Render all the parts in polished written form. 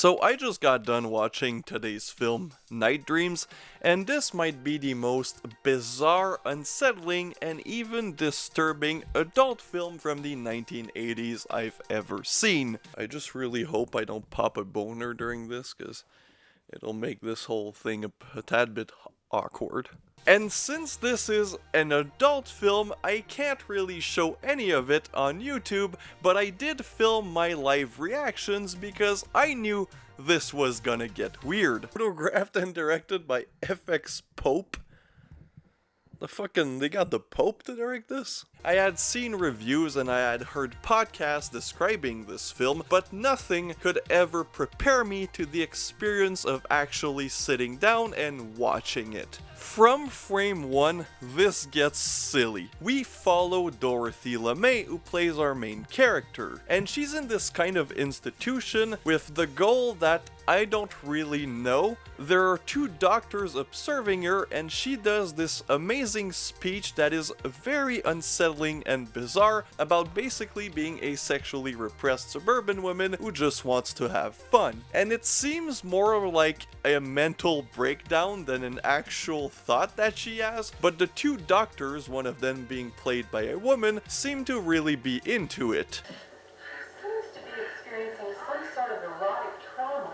So I just got done watching today's film, Nightdreams, and this might be the most bizarre, unsettling, and even disturbing adult film from the 1980s I've ever seen. I just really hope I don't pop a boner during this, because it'll make this whole thing a tad bit awkward. And since this is an adult film, I can't really show any of it on YouTube, but I did film my live reactions because I knew this was gonna get weird. Photographed and directed by FX Pope. They got the Pope to direct this? I had seen reviews and I had heard podcasts describing this film, but nothing could ever prepare me to the experience of actually sitting down and watching it. From frame 1, this gets silly. We follow Dorothy LeMay, who plays our main character, and she's in this kind of institution with the goal that I don't really know. There are two doctors observing her, and she does this amazing speech that is very unsettling and bizarre about basically being a sexually repressed suburban woman who just wants to have fun. And it seems more like a mental breakdown than an actual thought that she has, but the two doctors, one of them being played by a woman, seem to really be into it. Seems to be experiencing some sort of erotic trauma.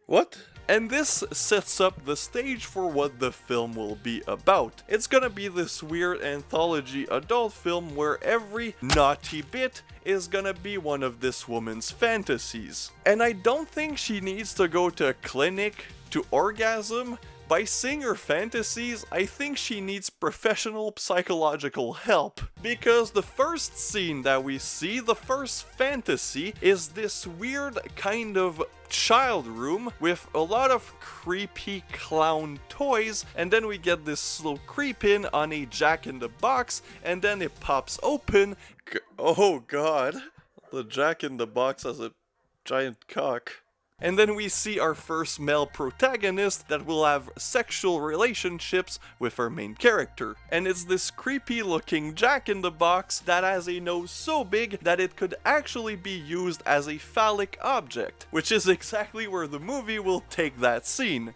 What? And this sets up the stage for what the film will be about. It's gonna be this weird anthology adult film where every naughty bit is gonna be one of this woman's fantasies. And I don't think she needs to go to a clinic to orgasm. By seeing her fantasies, I think she needs professional psychological help. Because the first scene that we see, the first fantasy, is this weird kind of child room with a lot of creepy clown toys, and then we get this slow creep in on a Jack-in-the-Box, and then it pops open. Oh god. The Jack-in-the-Box has a giant cock. And then we see our first male protagonist that will have sexual relationships with our main character. And it's this creepy looking Jack-in-the-Box that has a nose so big that it could actually be used as a phallic object, which is exactly where the movie will take that scene.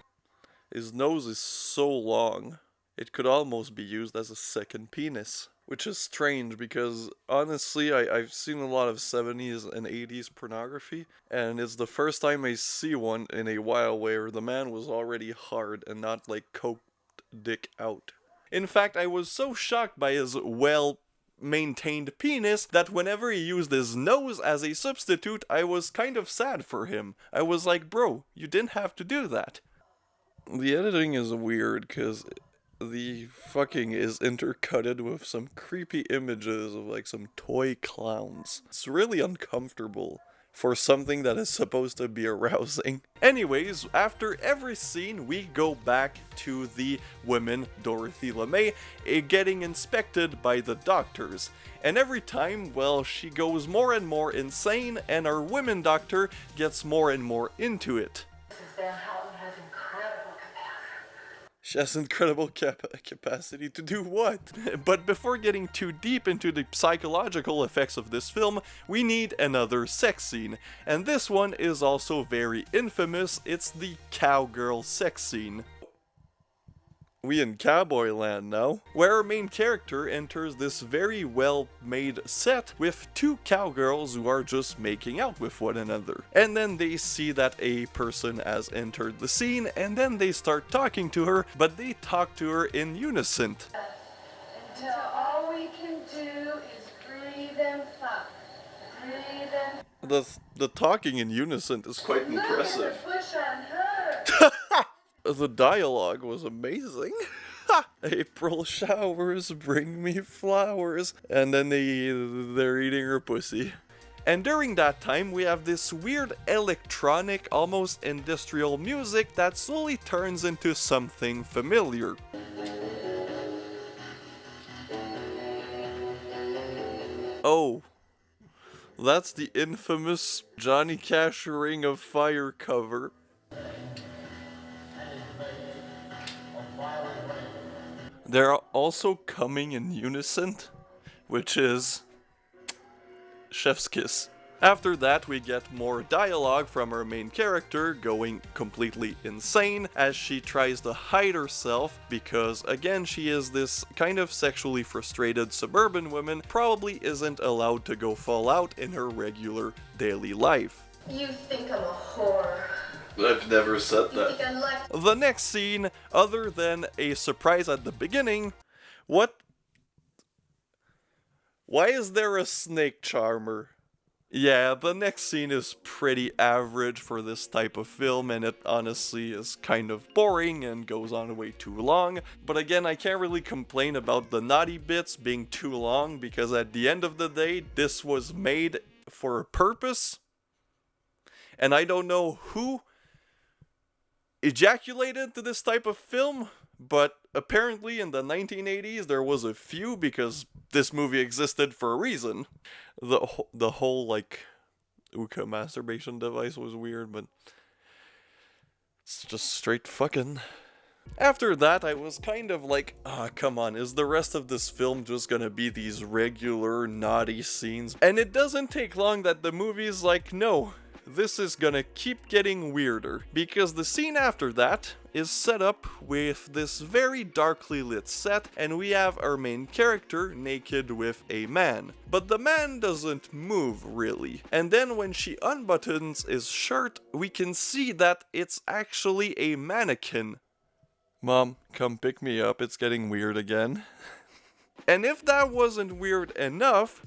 His nose is so long, it could almost be used as a second penis. Which is strange because, honestly, I've seen a lot of 70s and 80s pornography, and it's the first time I see one in a while where the man was already hard and not like coked dick out. In fact, I was so shocked by his well-maintained penis that whenever he used his nose as a substitute, I was kind of sad for him. I was like, bro, you didn't have to do that. The editing is weird because the fucking is intercutted with some creepy images of like some toy clowns. It's really uncomfortable for something that is supposed to be arousing. Anyways, after every scene, we go back to the woman, Dorothy LeMay, getting inspected by the doctors. And every time, well, she goes more and more insane, and our women doctor gets more and more into it. She has incredible capacity to do what? But before getting too deep into the psychological effects of this film, we need another sex scene. And this one is also very infamous. It's the cowgirl sex scene. We in cowboy land now, where our main character enters this very well-made set with two cowgirls who are just making out with one another. And then they see that a person has entered the scene, and then they start talking to her, but they talk to her in unison. Until all we can do is breathe and fuck. Breathe and... The talking in unison is quite impressive. Look at the push on her! The dialogue was amazing. April showers bring me flowers. And then they're eating her pussy. And during that time, we have this weird electronic, almost industrial music that slowly turns into something familiar. Oh. That's the infamous Johnny Cash Ring of Fire cover. They're also coming in unison, which is chef's kiss. After that, we get more dialogue from our main character going completely insane as she tries to hide herself because, again, she is this kind of sexually frustrated suburban woman, probably isn't allowed to go full out in her regular daily life. You think I'm a whore. I've never said You think I'm like... The next scene, other than a surprise at the beginning, what? Why is there a snake charmer? Yeah, the next scene is pretty average for this type of film, and it honestly is kind of boring and goes on way too long. But again, I can't really complain about the Noty Bits being too long, because at the end of the day, this was made for a purpose. And I don't know who ejaculated to this type of film, but apparently in the 1980s there was a few, because this movie existed for a reason. The whole, like, Uka masturbation device was weird, but it's just straight fucking. After that, I was kind of like, come on, is the rest of this film just gonna be these regular naughty scenes? And it doesn't take long that the movie's like, no, this is gonna keep getting weirder, because the scene after that is set up with this very darkly lit set, and we have our main character naked with a man. But the man doesn't move, really. And then when she unbuttons his shirt, we can see that it's actually a mannequin. Mom, come pick me up, it's getting weird again. And if that wasn't weird enough,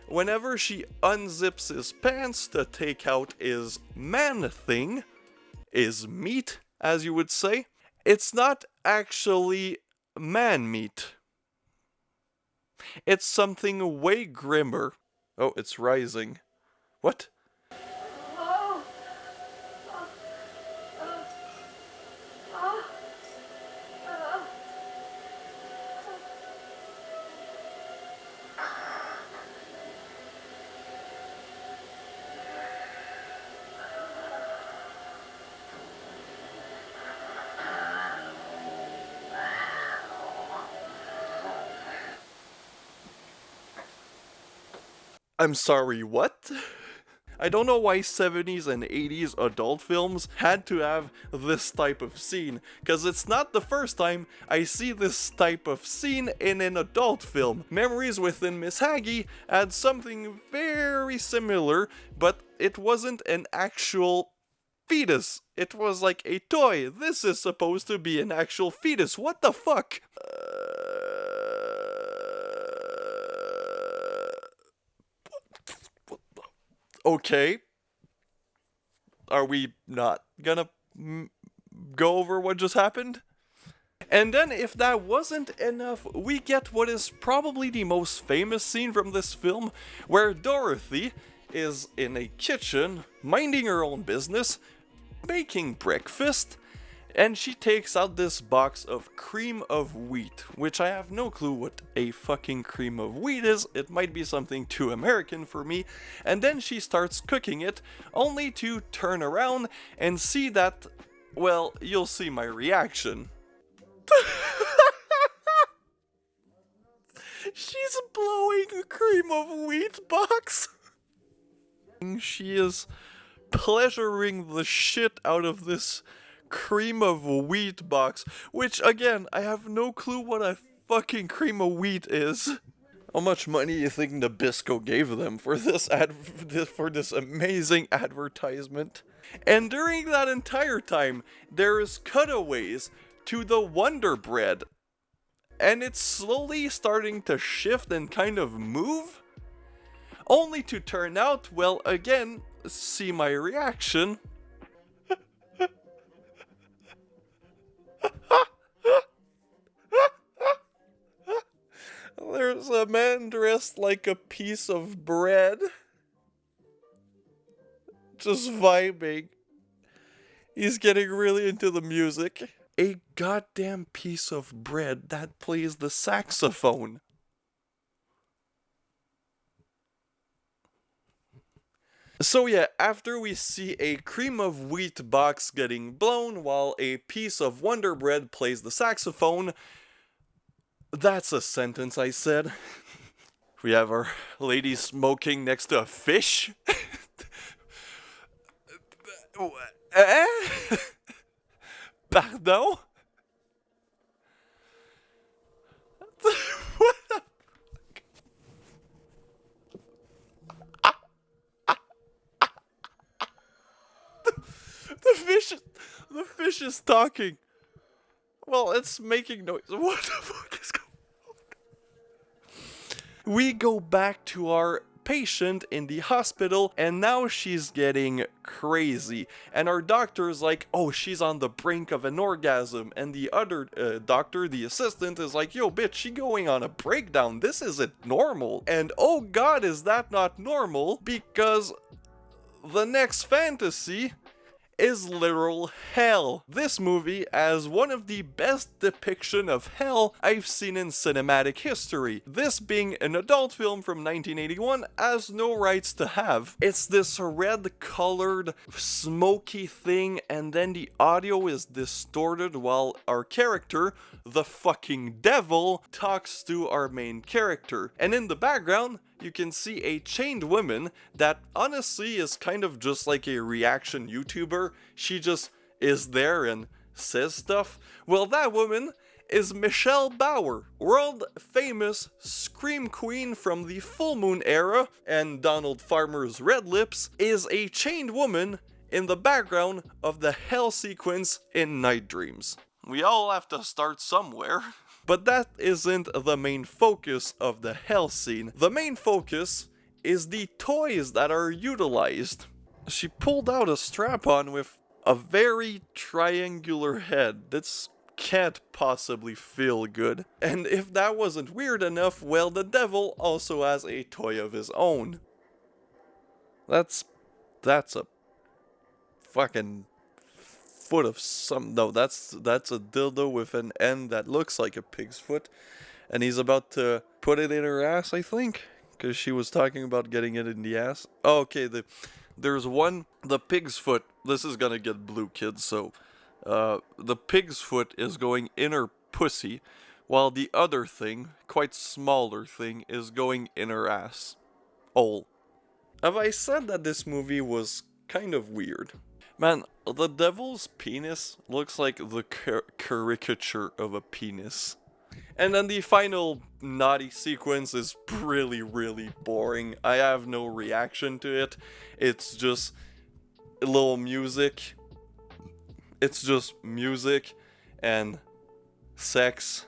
whenever she unzips his pants to take out his man thing, his meat, as you would say, it's not actually man meat. It's something way grimmer. Oh, it's rising. What? I'm sorry, what? I don't know why 70s and 80s adult films had to have this type of scene, because it's not the first time I see this type of scene in an adult film. Memories Within Miss Haggy had something very similar, but it wasn't an actual fetus. It was like a toy. This is supposed to be an actual fetus. What the fuck? Okay. Are we not gonna go over what just happened? And then, if that wasn't enough, we get what is probably the most famous scene from this film, where Dorothy is in a kitchen, minding her own business, making breakfast, and she takes out this box of cream of wheat, which I have no clue what a fucking cream of wheat is. It might be something too American for me. And then she starts cooking it, only to turn around and see that, well, you'll see my reaction. She's blowing a cream of wheat box. She is pleasuring the shit out of this cream of wheat box, which, again, I have no clue what a fucking cream of wheat is. How much money do you think Nabisco gave them for this for this amazing advertisement? And during that entire time, there's cutaways to the Wonder Bread, and it's slowly starting to shift and kind of move, only to turn out, well, again, see my reaction. There's a man dressed like a piece of bread, just vibing. He's getting really into the music. A goddamn piece of bread that plays the saxophone. So yeah, after we see a cream of wheat box getting blown while a piece of Wonder Bread plays the saxophone, that's a sentence I said. We have our lady smoking next to a fish. Eh? Pardon? What the the fish is talking. Well, it's making noise. What the fuck is going on? We go back to our patient in the hospital, and now she's getting crazy. And our doctor is like, oh, she's on the brink of an orgasm. And the other doctor, the assistant, is like, yo, bitch, she going on a breakdown. This isn't normal. And oh god, is that not normal? Because the next fantasy is literal hell. This movie has one of the best depiction of hell I've seen in cinematic history. This being an adult film from 1981 has no rights to have. It's this red colored smoky thing, and then the audio is distorted while our character, the fucking devil, talks to our main character. And in the background, you can see a chained woman that honestly is kind of just like a reaction YouTuber. She just is there and says stuff. Well, that woman is Michelle Bauer, world famous scream queen from the Full Moon era, and Donald Farmer's Red Lips is a chained woman in the background of the hell sequence in Nightdreams. We all have to start somewhere. But that isn't the main focus of the hell scene. The main focus is the toys that are utilized. She pulled out a strap-on with a very triangular head. This can't possibly feel good. And if that wasn't weird enough, well, the devil also has a toy of his own. That's a fucking foot of some. No, that's a dildo with an end that looks like a pig's foot, and he's about to put it in her ass, I think, because she was talking about getting it in the ass. Oh, okay, there's one, the pig's foot. This is gonna get blue, kids. So, the pig's foot is going in her pussy, while the other thing, quite smaller thing, is going in her ass. Oh, have I said that this movie was kind of weird? Man, the devil's penis looks like the caricature of a penis. And then the final naughty sequence is really, really boring. I have no reaction to it. It's just a little music. It's just music and sex.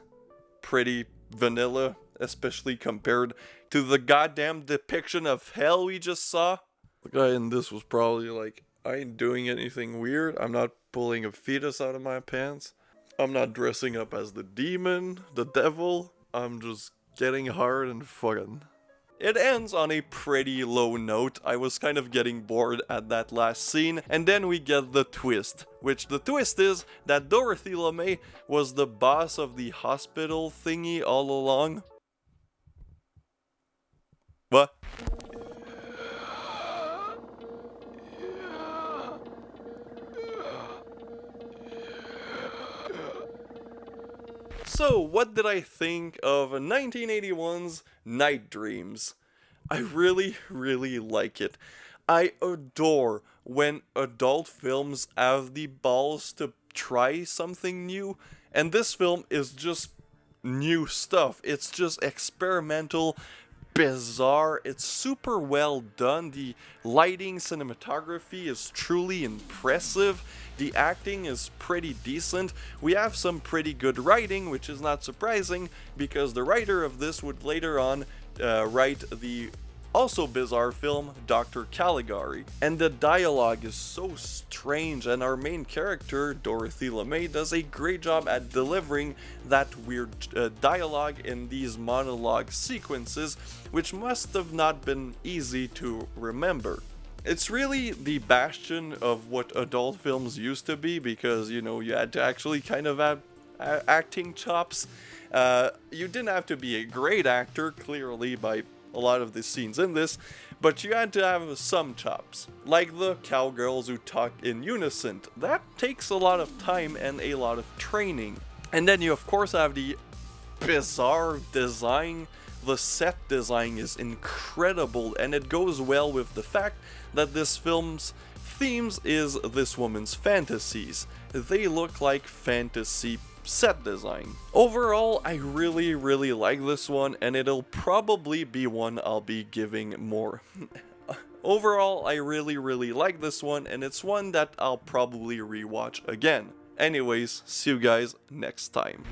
Pretty vanilla, especially compared to the goddamn depiction of hell we just saw. The guy in this was probably like, I ain't doing anything weird. I'm not pulling a fetus out of my pants. I'm not dressing up as the demon, the devil. I'm just getting hard and fucking. It ends on a pretty low note. I was kind of getting bored at that last scene. And then we get the twist. Which the twist is that Dorothy LeMay was the boss of the hospital thingy all along. What? So, what did I think of 1981's Nightdreams? I really, really like it. I adore when adult films have the balls to try something new, and this film is just new stuff. It's just experimental, bizarre, it's super well done. The lighting, cinematography is truly impressive. The acting is pretty decent. We have some pretty good writing, which is not surprising because the writer of this would later on write the also bizarre film Dr. Caligari. And the dialogue is so strange, and our main character, Dorothy LeMay, does a great job at delivering that weird dialogue in these monologue sequences, which must have not been easy to remember. It's really the bastion of what adult films used to be, because, you know, you had to actually kind of have acting chops. You didn't have to be a great actor, clearly, by a lot of the scenes in this, but you had to have some chops, like the cowgirls who talk in unison. That takes a lot of time and a lot of training. And then you of course have the bizarre design. The set design is incredible, and it goes well with the fact that this film's themes is this woman's fantasies. They look like fantasy set design. Overall, I really like this one, and it'll probably be one I'll be giving more. Overall, I really like this one, and it's one that I'll probably rewatch again. Anyways, see you guys next time.